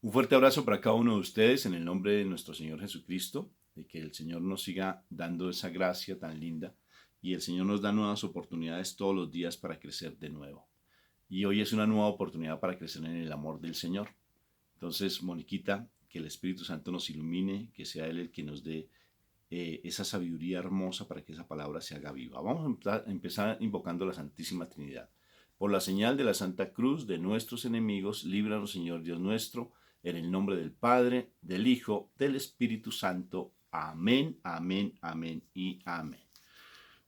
Un fuerte abrazo para cada uno de ustedes en el nombre de nuestro Señor Jesucristo, de que el Señor nos siga dando esa gracia tan linda y el Señor nos da nuevas oportunidades todos los días para crecer de nuevo. Y hoy es una nueva oportunidad para crecer en el amor del Señor. Entonces, Moniquita, que el Espíritu Santo nos ilumine, que sea Él el que nos dé esa sabiduría hermosa para que esa palabra se haga viva. Vamos a empezar invocando a la Santísima Trinidad. Por la señal de la Santa Cruz de nuestros enemigos, líbranos, Señor Dios nuestro, en el nombre del Padre, del Hijo, del Espíritu Santo. Amén, amén, amén y amén.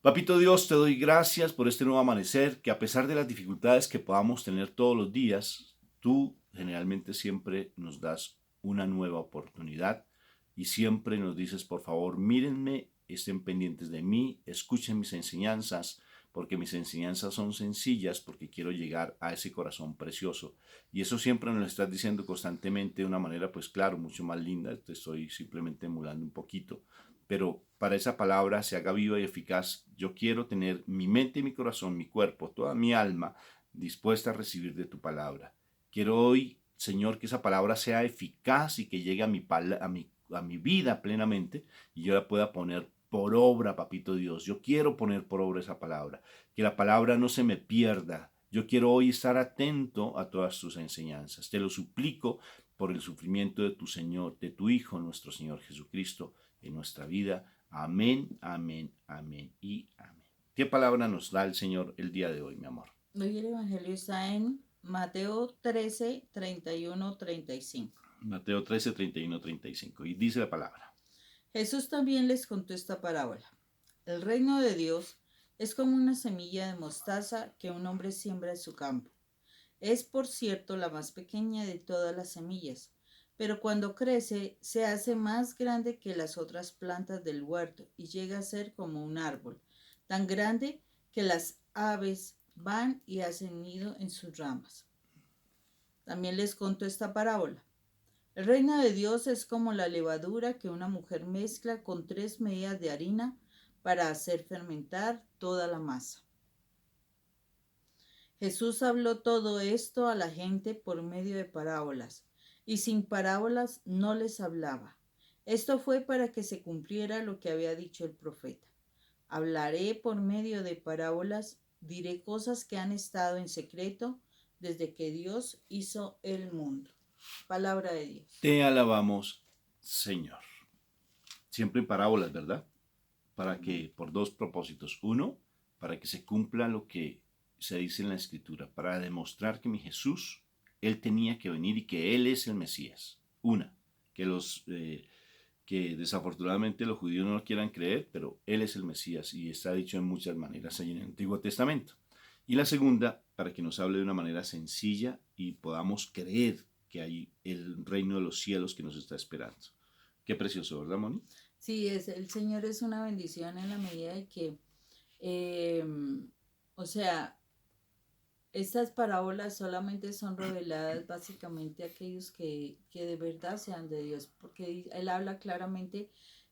Papito Dios, te doy gracias por este nuevo amanecer, que a pesar de las dificultades que podamos tener todos los días, tú generalmente siempre nos das una nueva oportunidad y siempre nos dices, por favor, mírenme, estén pendientes de mí, escuchen mis enseñanzas, porque mis enseñanzas son sencillas, porque quiero llegar a ese corazón precioso. Y eso siempre nos lo estás diciendo constantemente de una manera, pues claro, mucho más linda. Te estoy simplemente emulando un poquito, pero para esa palabra se haga viva y eficaz, yo quiero tener mi mente y mi corazón, mi cuerpo, toda mi alma dispuesta a recibir de tu palabra. Quiero hoy, Señor, que esa palabra sea eficaz y que llegue a mi vida plenamente y yo la pueda poner por obra, papito Dios. Yo quiero poner por obra esa palabra, que la palabra no se me pierda. Yo quiero hoy estar atento a todas tus enseñanzas. Te lo suplico por el sufrimiento de tu Señor, de tu Hijo, nuestro Señor Jesucristo, en nuestra vida. Amén, amén, amén y amén. ¿Qué palabra nos da el Señor el día de hoy, mi amor? Hoy el Evangelio está en Mateo 13, 31, 35. Mateo 13, 31, 35. Y dice la palabra. Jesús también les contó esta parábola. El reino de Dios es como una semilla de mostaza que un hombre siembra en su campo. Es, por cierto, la más pequeña de todas las semillas, pero cuando crece se hace más grande que las otras plantas del huerto y llega a ser como un árbol, tan grande que las aves van y hacen nido en sus ramas. También les contó esta parábola. El reino de Dios es como la levadura que una mujer mezcla con 3 medidas de harina para hacer fermentar toda la masa. Jesús habló todo esto a la gente por medio de parábolas, y sin parábolas no les hablaba. Esto fue para que se cumpliera lo que había dicho el profeta. Hablaré por medio de parábolas, diré cosas que han estado en secreto desde que Dios hizo el mundo. Palabra de Dios. Te alabamos, Señor. Siempre en parábolas, ¿verdad? Para que, por dos propósitos. Uno, para que se cumpla lo que se dice en la Escritura, para demostrar que mi Jesús, Él tenía que venir y que Él es el Mesías. Una, que que desafortunadamente los judíos no lo quieran creer, pero Él es el Mesías y está dicho en muchas maneras ahí en el Antiguo Testamento. Y la segunda, para que nos hable de una manera sencilla y podamos creer que hay el reino de los cielos que nos está esperando. Qué precioso, ¿verdad, Moni? Sí, el Señor es una bendición en la medida de que, eh, o sea, estas parábolas solamente son reveladas básicamente a aquellos que de verdad sean de Dios, porque Él habla claramente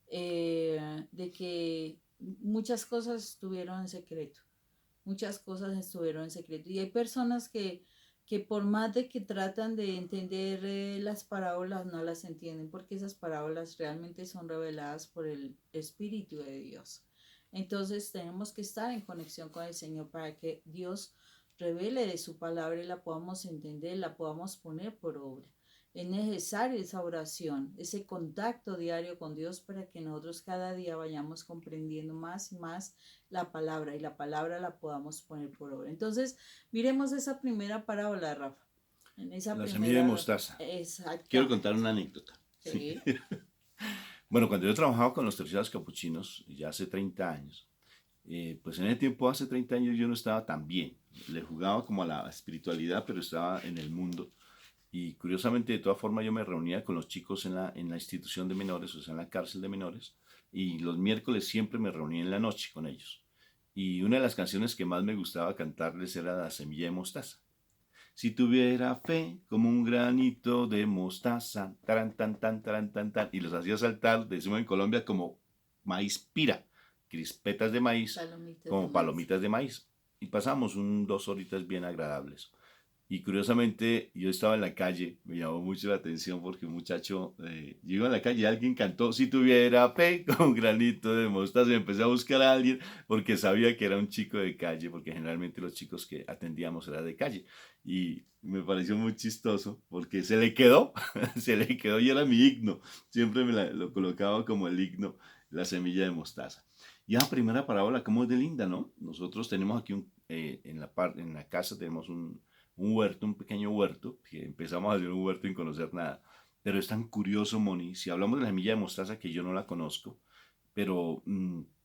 de que muchas cosas estuvieron en secreto, muchas cosas estuvieron en secreto. Y hay personas que por más de que tratan de entender las parábolas, no las entienden, porque esas parábolas realmente son reveladas por el Espíritu de Dios. Entonces tenemos que estar en conexión con el Señor para que Dios revele de su palabra y la podamos entender, la podamos poner por obra. Es necesaria esa oración, ese contacto diario con Dios para que nosotros cada día vayamos comprendiendo más y más la palabra y la palabra la podamos poner por obra. Entonces, miremos esa primera parábola, Rafa. En esa La semilla de primera, mostaza. Quiero contar exactamente. una anécdota. Sí. Sí. Bueno, cuando yo trabajaba con los terciarios capuchinos, ya hace 30 años, pues en ese tiempo, hace 30 años, yo no estaba tan bien. Le jugaba como a la espiritualidad, pero estaba en el mundo. Y curiosamente, de todas formas, yo me reunía con los chicos en la institución de menores, o sea, en la cárcel de menores, y los miércoles siempre me reunía en la noche con ellos. Y una de las canciones que más me gustaba cantarles era La semilla de mostaza. Si tuviera fe como un granito de mostaza, taran, tan, tan, taran, tan, tan, y los hacía saltar, decimos en Colombia, como maíz pira, crispetas de maíz, Palomitas de como maíz. palomitas de maíz. Y pasamos 2 horitas bien agradables. Y curiosamente, yo estaba en la calle, me llamó mucho la atención porque un muchacho, yo iba en la calle y alguien cantó, si tuviera fe con granito de mostaza, y empecé a buscar a alguien porque sabía que era un chico de calle, porque generalmente los chicos que atendíamos eran de calle. Y me pareció muy chistoso porque se le quedó, se le quedó y era mi himno. Siempre lo colocaba como el himno, la semilla de mostaza. Y la primera parábola, cómo es de linda, ¿no? Nosotros tenemos aquí en la casa tenemos un huerto, un pequeño huerto, que empezamos a hacer un huerto sin conocer nada. Pero es tan curioso, Moni, si hablamos de la semilla de mostaza, que yo no la conozco, pero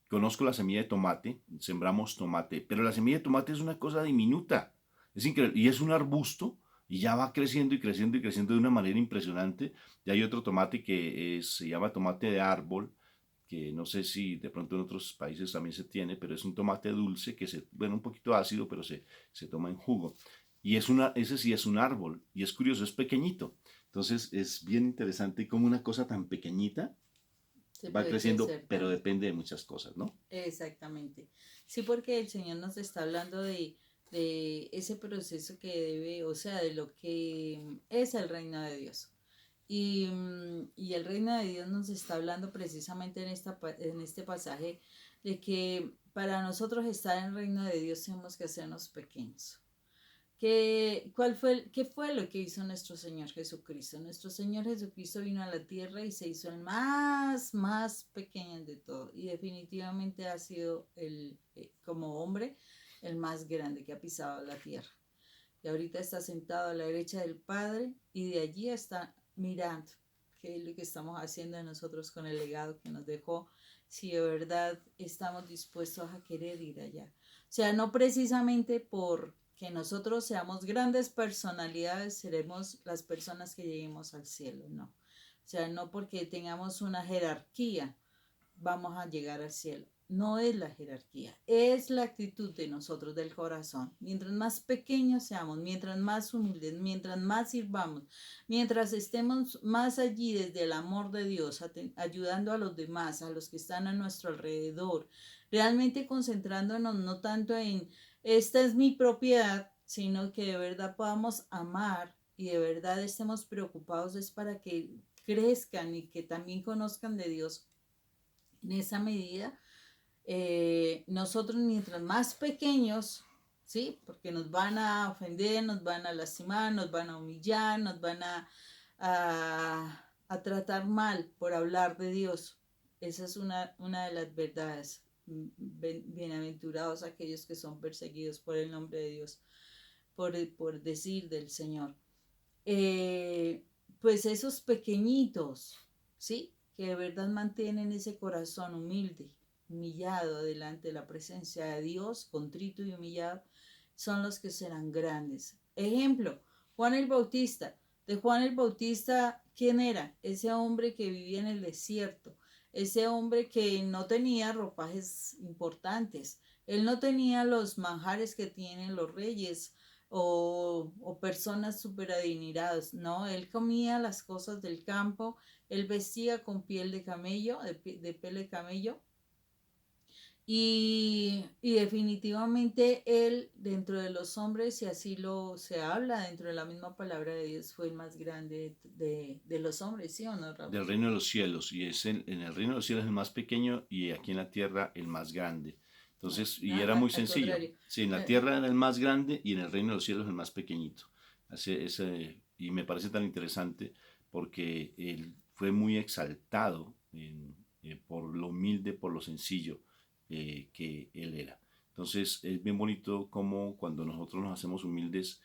conozco la semilla de tomate, sembramos tomate, pero la semilla de tomate es una cosa diminuta, es increíble, y es un arbusto, y ya va creciendo y creciendo y creciendo de una manera impresionante. Y hay otro tomate que se llama tomate de árbol, que no sé si de pronto en otros países también se tiene, pero es un tomate dulce que bueno, un poquito ácido, pero se toma en jugo. Y ese sí es un árbol, y es curioso, es pequeñito. Entonces es bien interesante cómo una cosa tan pequeñita Se va puede creciendo, crecer pero tanto. depende de muchas cosas, ¿no? Exactamente. Sí, porque el Señor nos está hablando de ese proceso que debe, o sea, de lo que es el reino de Dios. Y el reino de Dios nos está hablando precisamente en este pasaje de que para nosotros estar en el reino de Dios tenemos que hacernos pequeños. ¿Qué fue lo que hizo nuestro Señor Jesucristo? Nuestro Señor Jesucristo vino a la tierra y se hizo el más pequeño de todo. Y definitivamente ha sido como hombre, el más grande que ha pisado la tierra. Y ahorita está sentado a la derecha del Padre y de allí está mirando qué es lo que estamos haciendo nosotros con el legado que nos dejó, si de verdad estamos dispuestos a querer ir allá. O sea, no precisamente por que nosotros seamos grandes personalidades, seremos las personas que lleguemos al cielo, no. O sea, no porque tengamos una jerarquía vamos a llegar al cielo. No es la jerarquía, es la actitud de nosotros, del corazón. Mientras más pequeños seamos, mientras más humildes, mientras más sirvamos, mientras estemos más allí desde el amor de Dios, ayudando a los demás, a los que están a nuestro alrededor, realmente concentrándonos no tanto en esta es mi propiedad, sino que de verdad podamos amar y de verdad estemos preocupados es para que crezcan y que también conozcan de Dios en esa medida, nosotros mientras más pequeños, ¿sí? Porque nos van a ofender, nos van a lastimar, nos van a humillar, nos van a tratar mal por hablar de Dios. Esa es una de las verdades. Bienaventurados aquellos que son perseguidos por el nombre de Dios, por decir del Señor. Eh, pues esos pequeñitos, ¿sí? Que de verdad mantienen ese corazón humilde, humillado delante de la presencia de Dios, contrito y humillado, son los que serán grandes. Ejemplo, Juan el Bautista. De Juan el Bautista, ¿quién era? Ese hombre que vivía en el desierto, ese hombre que no tenía ropajes importantes, él no tenía los manjares que tienen los reyes, o personas súper adineradas, ¿no? Él comía las cosas del campo, él vestía con piel de camello, de piel de camello, y definitivamente él, dentro de los hombres, y así se habla dentro de la misma palabra de Dios, fue el más grande de los hombres, ¿sí o no, Raúl? Del reino de los cielos, y en el reino de los cielos es el más pequeño y aquí en la tierra el más grande. No, Entonces, y era nada, muy al sencillo. contrario. Sí, en la Eh, tierra era el más grande y en el reino de los cielos el más pequeñito. Y me parece tan interesante porque él fue muy exaltado por lo humilde, por lo sencillo que él era. Entonces, es bien bonito como cuando nosotros nos hacemos humildes,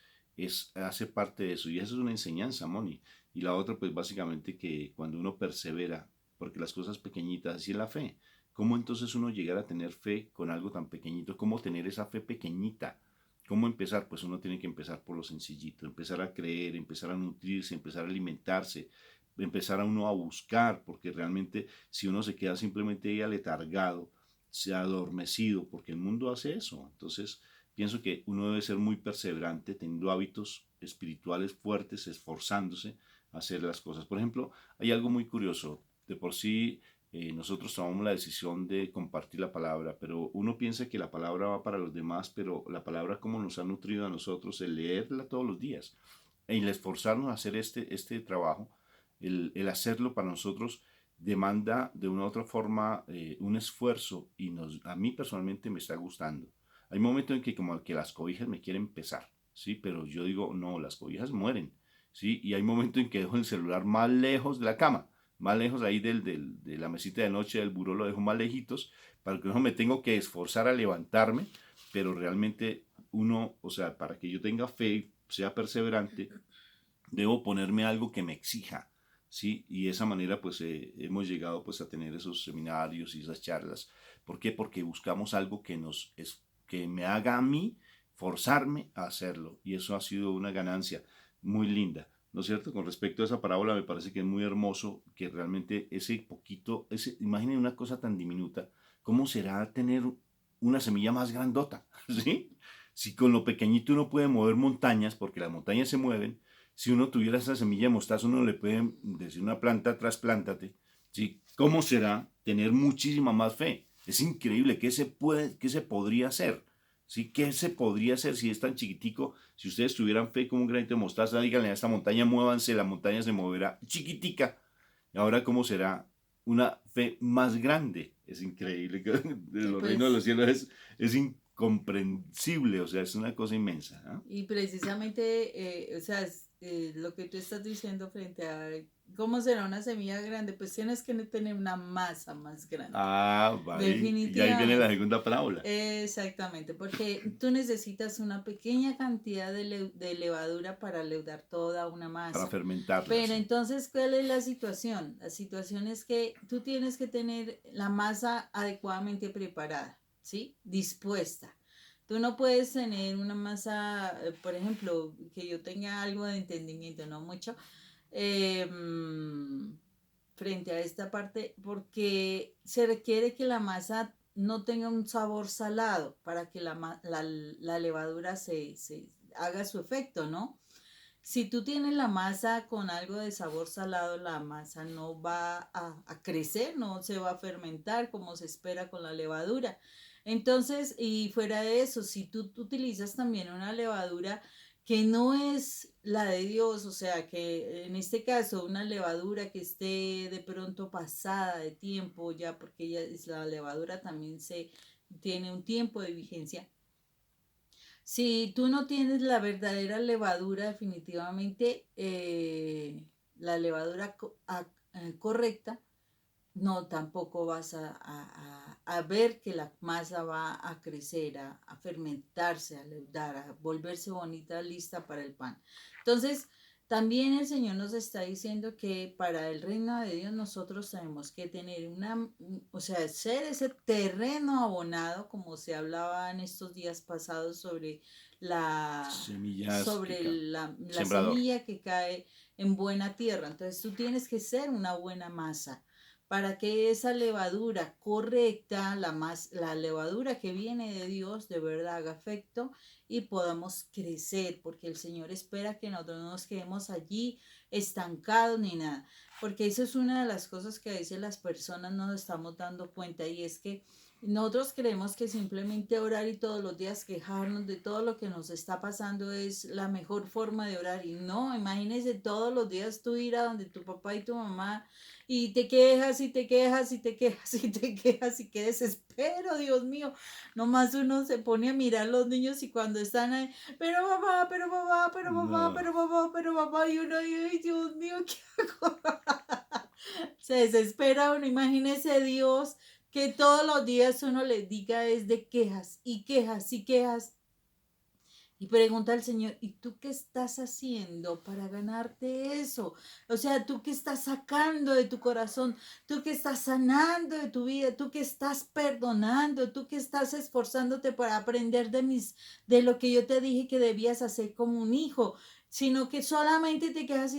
hace parte de eso. Y eso es una enseñanza, Moni. Y la otra, pues básicamente que cuando uno persevera, porque las cosas pequeñitas, así es la fe. ¿Cómo entonces uno llegar a tener fe con algo tan pequeñito? ¿Cómo tener esa fe pequeñita? ¿Cómo empezar? Pues uno tiene que empezar por lo sencillito, empezar a creer, empezar a nutrirse, empezar a alimentarse, empezar a uno a buscar, porque realmente si uno se queda simplemente ahí aletargado, se ha adormecido, porque el mundo hace eso. Entonces, pienso que uno debe ser muy perseverante, teniendo hábitos espirituales fuertes, esforzándose, hacer las cosas. Por ejemplo, hay algo muy curioso. De por sí, nosotros tomamos la decisión de compartir la palabra, pero uno piensa que la palabra va para los demás, pero la palabra como nos ha nutrido a nosotros, el leerla todos los días, el esforzarnos a hacer este trabajo, el hacerlo para nosotros demanda de una u otra forma un esfuerzo y a mí personalmente me está gustando. Hay momentos en que como que las cobijas me quieren pesar, ¿sí? Pero yo digo, no, las cobijas mueren, ¿sí? Y hay momentos en que dejo el celular más lejos de la cama, más lejos ahí de la mesita de noche, del buró lo dejo más lejitos, para que no me tengo que esforzar a levantarme, pero realmente uno, o sea, para que yo tenga fe, sea perseverante, debo ponerme algo que me exija, ¿sí? Y de esa manera pues hemos llegado pues a tener esos seminarios y esas charlas. ¿Por qué? Porque buscamos algo que me haga a mí forzarme a hacerlo. Y eso ha sido una ganancia muy linda, ¿no es cierto? Con respecto a esa parábola me parece que es muy hermoso que realmente ese poquito, imaginen una cosa tan diminuta, ¿cómo será tener una semilla más grandota? ¿Sí? Si con lo pequeñito uno puede mover montañas, porque las montañas se mueven, si uno tuviera esa semilla de mostaza, uno le puede decir una planta, trasplántate, ¿sí? ¿Cómo será tener muchísima más fe? Es increíble, qué se podría hacer? ¿Sí? ¿Qué se podría hacer si es tan chiquitico? Si ustedes tuvieran fe como un granito de mostaza, díganle a esta montaña, muévanse, la montaña se moverá chiquitica. Y ahora, ¿cómo será una fe más grande? Es increíble, de Y los reinos de los pues, cielos es incomprensible, o sea, es una cosa inmensa, ¿no? y precisamente, o sea, lo que tú estás diciendo frente a cómo será una semilla grande, pues tienes que tener una masa más grande. Ah, vale. Y ahí viene la Definitivamente. segunda parábola. Exactamente, porque tú necesitas una pequeña cantidad de levadura para leudar toda una Para masa. fermentarla, Pero sí. entonces, ¿cuál es la situación? La situación es que tú tienes que tener la masa adecuadamente preparada, ¿sí? Dispuesta. Tú no puedes tener una masa, por ejemplo, que yo tenga algo de entendimiento, no mucho, eh, mm, frente a esta parte, porque se requiere que la masa no tenga un sabor salado para que la levadura se haga su efecto, ¿no? Si tú tienes la masa con algo de sabor salado, la masa no va a crecer, no se va a fermentar como se espera con la levadura. Entonces, y fuera de eso, si tú utilizas también una levadura que no es la de Dios, o sea, que en este caso una levadura que esté de pronto pasada de tiempo ya, porque la levadura también se tiene un tiempo de vigencia. Si tú no tienes la verdadera levadura, definitivamente la levadura correcta, no, tampoco vas a ver que la masa va a crecer, a fermentarse, a leudar, a volverse bonita, lista para el pan. Entonces, también el Señor nos está diciendo que para el reino de Dios nosotros tenemos que tener o sea, ser ese terreno abonado, como se hablaba en estos días pasados Semillas que sobre caen. la Sembrador. semilla que cae en buena tierra. Entonces, tú tienes que ser una buena masa para que esa levadura correcta, la levadura que viene de Dios, de verdad haga efecto y podamos crecer, porque el Señor espera que nosotros no nos quedemos allí estancados ni nada, porque eso es una de las cosas que a veces las personas no nos estamos dando cuenta, y es que nosotros creemos que simplemente orar y todos los días quejarnos de todo lo que nos está pasando es la mejor forma de orar. Y no, imagínese todos los días tú ir a donde tu papá y tu mamá y te quejas y te quejas y te quejas y te quejas y qué desespero, Dios mío. Nomás uno se pone a mirar a los niños y cuando están ahí, pero papá, pero papá, pero papá, No. pero papá, pero papá, y uno, ay, Dios mío, ¿qué hago? Se desespera uno, imagínese Dios que todos los días uno le diga es de quejas y quejas y quejas. Y pregunta al Señor, ¿y tú qué estás haciendo para ganarte eso? O sea, ¿tú qué estás sacando de tu corazón? ¿Tú qué estás sanando de tu vida? ¿Tú qué estás perdonando? ¿Tú qué estás esforzándote para aprender de lo que yo te dije que debías hacer como un hijo? Sino que solamente te quedas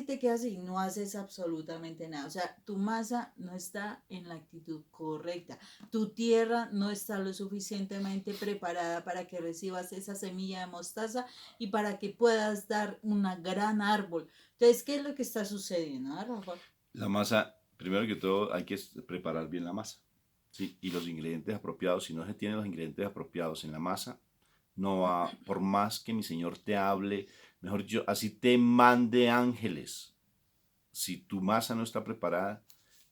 y no haces absolutamente nada. O sea, tu masa no está en la actitud correcta. Tu tierra no está lo suficientemente preparada para que recibas esa semilla de mostaza y para que puedas dar un gran árbol. Entonces, ¿qué es lo que está sucediendo, Rafa? La masa, Primero que todo hay que preparar bien la masa, ¿sí? Y los ingredientes apropiados. Si no se tienen los ingredientes apropiados en la masa, no va, por más que mi Señor te hable, mejor yo, así te mande ángeles. Si tu masa no está preparada,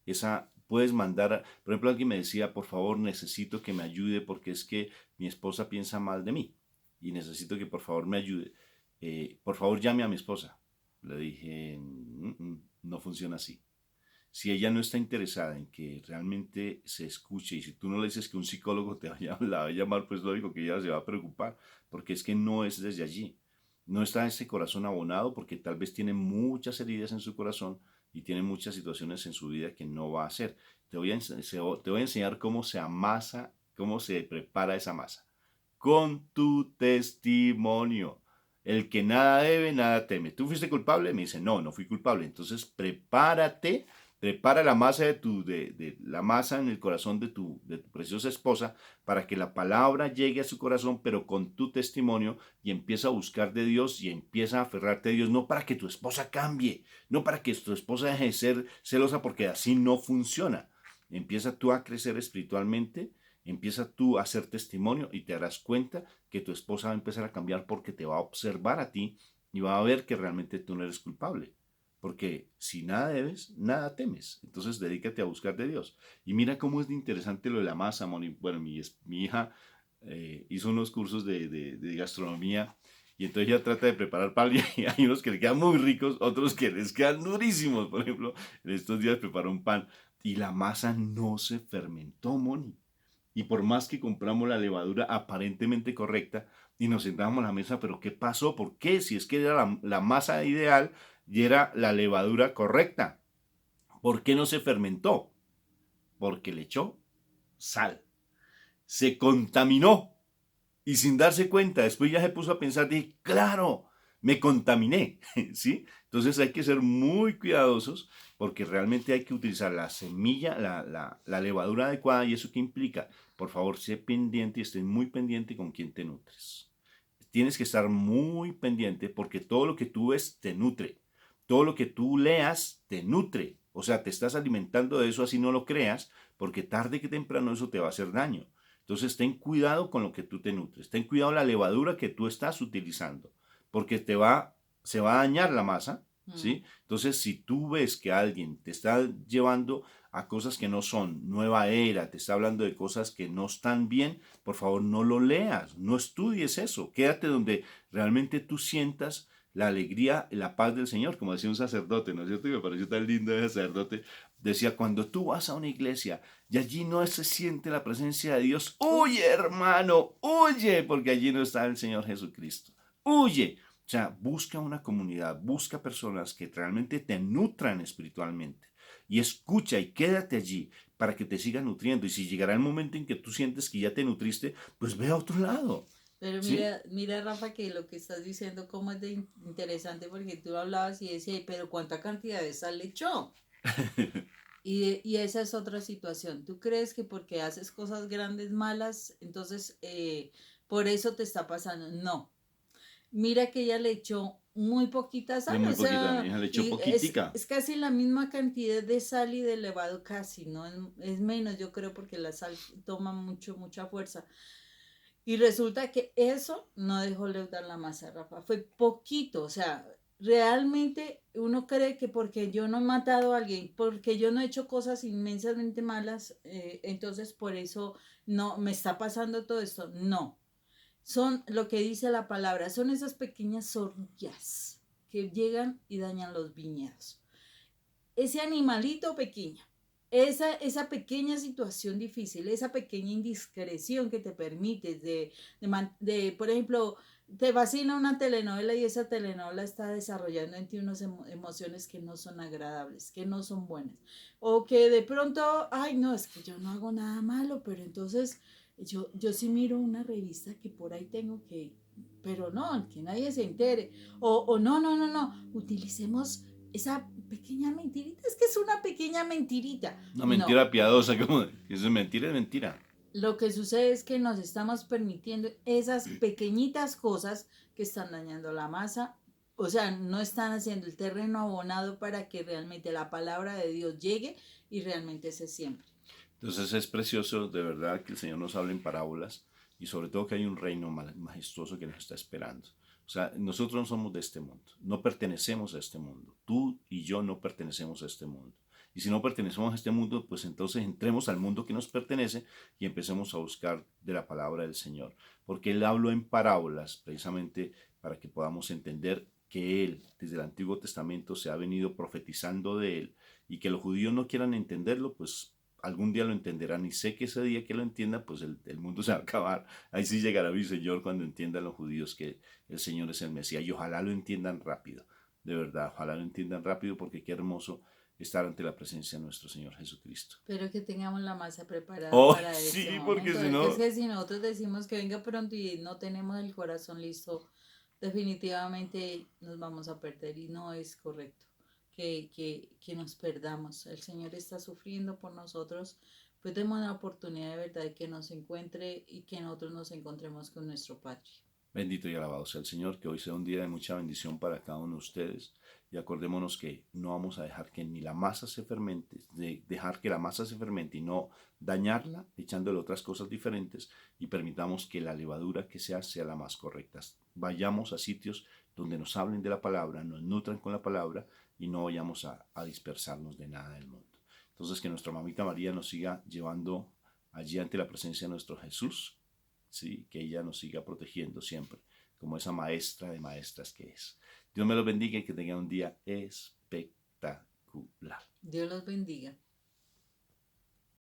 esa puedes mandar, por ejemplo, alguien me decía, por favor, necesito que me ayude porque es que mi esposa piensa mal de mí y necesito que por favor me ayude. Por favor, llame a mi esposa. Le dije, no funciona así. Si ella no está interesada en que realmente se escuche y si tú no le dices que un psicólogo la va a llamar, pues lógico que ella se va a preocupar, porque es que no es desde allí. No está ese corazón abonado porque tal vez tiene muchas heridas en su corazón y tiene muchas situaciones en su vida que no va a hacer. Te voy a enseñar cómo se amasa, cómo se prepara esa masa. Con tu testimonio. El que nada debe, nada teme. ¿Tú fuiste culpable? Me dice, no, no fui culpable. Entonces prepárate. Prepara la masa de la masa en el corazón de tu preciosa esposa para que la palabra llegue a su corazón, pero con tu testimonio, y empieza a buscar de Dios y empieza a aferrarte a Dios, no para que tu esposa cambie, no para que tu esposa deje de ser celosa, porque así no funciona. Empieza tú a crecer espiritualmente, empieza tú a hacer testimonio y te darás cuenta que tu esposa va a empezar a cambiar porque te va a observar a ti y va a ver que realmente tú no eres culpable. Porque si nada debes, nada temes. Entonces dedícate a buscar de Dios. Y mira cómo es interesante lo de la masa, Moni. Bueno, mi hija hizo unos cursos de gastronomía y entonces ella trata de preparar pan y hay unos que le quedan muy ricos, otros que les quedan durísimos. Por ejemplo, en estos días preparó un pan y la masa no se fermentó, Moni. Y por más que compramos la levadura aparentemente correcta y nos sentamos a la mesa, pero ¿qué pasó? ¿Por qué? Si es que era la masa ideal y era la levadura correcta. ¿Por qué no se fermentó? Porque le echó sal. Se contaminó. Y sin darse cuenta, después ya se puso a pensar, dije, claro, me contaminé, ¿sí? Entonces hay que ser muy cuidadosos porque realmente hay que utilizar la semilla, la levadura adecuada. ¿Y eso qué implica? Por favor, sé pendiente y estén muy pendiente con quién te nutres. Tienes que estar muy pendiente porque todo lo que tú ves te nutre. Todo lo que tú leas te nutre. O sea, te estás alimentando de eso así no lo creas, porque tarde que temprano eso te va a hacer daño. Entonces ten cuidado con lo que tú te nutres. Ten cuidado la levadura que tú estás utilizando, porque se va a dañar la masa, ¿sí? Entonces, si tú ves que alguien te está llevando a cosas que no son, nueva era, te está hablando de cosas que no están bien, por favor no lo leas, no estudies eso, quédate donde realmente tú sientas la alegría y la paz del Señor, como decía un sacerdote, ¿no es cierto? Y me pareció tan lindo ese sacerdote, decía, cuando tú vas a una iglesia y allí no se siente la presencia de Dios, huye hermano, huye, porque allí no está el Señor Jesucristo, huye. O sea, busca una comunidad, busca personas que realmente te nutran espiritualmente y escucha y quédate allí para que te sigan nutriendo. Y si llegará el momento en que tú sientes que ya te nutriste, pues ve a otro lado. Pero ¿Sí? mira, Rafa, que lo que estás diciendo, cómo es de interesante, porque tú hablabas y decías, pero ¿cuánta cantidad de sal le echó? Y esa es otra situación. ¿Tú crees que porque haces cosas grandes, malas, entonces por eso te está pasando? No. Mira que ella le echó muy poquita Es sal, o muy poquita, mi sea, hija le echó y poquitica. es casi la misma cantidad de sal y de levado casi, ¿no? Es menos, yo creo, porque la sal toma mucha fuerza. Y resulta que eso no dejó leudar la masa, Rafa. Fue poquito, o sea, realmente uno cree que porque yo no he matado a alguien, porque yo no he hecho cosas inmensamente malas, entonces por eso no me está pasando todo esto. No, son lo que dice la palabra, son esas pequeñas orillas que llegan y dañan los viñedos. Ese animalito pequeño, esa pequeña situación difícil, esa pequeña indiscreción que te permites por ejemplo, te vacila una telenovela y esa telenovela está desarrollando en ti unas emociones que no son agradables, que no son buenas. O que de pronto, ay, no, es que yo no hago nada malo, pero entonces yo sí miro una revista que por ahí tengo que, pero no, que nadie se entere. O no, utilicemos esa pequeña mentirita, es que es una pequeña mentirita. Una No, mentira piadosa, como eso es mentira, es mentira. lo que sucede es que nos estamos permitiendo esas pequeñitas cosas que están dañando la masa o sea, no están haciendo el terreno abonado para que realmente la palabra de Dios llegue y realmente se siembre. Entonces es precioso de verdad que el Señor nos hable en parábolas y sobre todo que hay un reino majestuoso que nos está esperando. O sea, nosotros no somos de este mundo, no pertenecemos a este mundo. Tú y yo no pertenecemos a este mundo. Y si no pertenecemos a este mundo, pues entonces entremos al mundo que nos pertenece y empecemos a buscar de la palabra del Señor. Porque Él habló en parábolas precisamente para que podamos entender que Él, desde el Antiguo Testamento, se ha venido profetizando de Él y que los judíos no quieran entenderlo, pues algún día lo entenderán y sé que ese día que lo entienda, pues el mundo se va a acabar. Ahí sí llegará mi Señor cuando entiendan los judíos que el Señor es el Mesías y ojalá lo entiendan rápido, de verdad, ojalá lo entiendan rápido porque qué hermoso estar ante la presencia de nuestro Señor Jesucristo. Pero que tengamos la masa preparada Oh, para ese sí, porque momento. si Es no, que si nosotros decimos que venga pronto y no tenemos el corazón listo, definitivamente nos vamos a perder y no es correcto que nos perdamos. El Señor está sufriendo por nosotros, pues demos la oportunidad de verdad de que nos encuentre y que nosotros nos encontremos con nuestro Padre. bendito y alabado sea el Señor, que hoy sea un día de mucha bendición para cada uno de ustedes. Y acordémonos que no vamos a dejar que ni la masa se fermente, dejar que la masa se fermente y no dañarla echándole otras cosas diferentes y permitamos que la levadura que sea la más correcta. Vayamos a sitios donde nos hablen de la palabra, nos nutran con la palabra y no vayamos a dispersarnos de nada del mundo. Entonces que nuestra mamita María nos siga llevando allí ante la presencia de nuestro Jesús, ¿sí? Que ella nos siga protegiendo siempre, como esa maestra de maestras que es. Dios me los bendiga y que tengan un día espectacular. Dios los bendiga.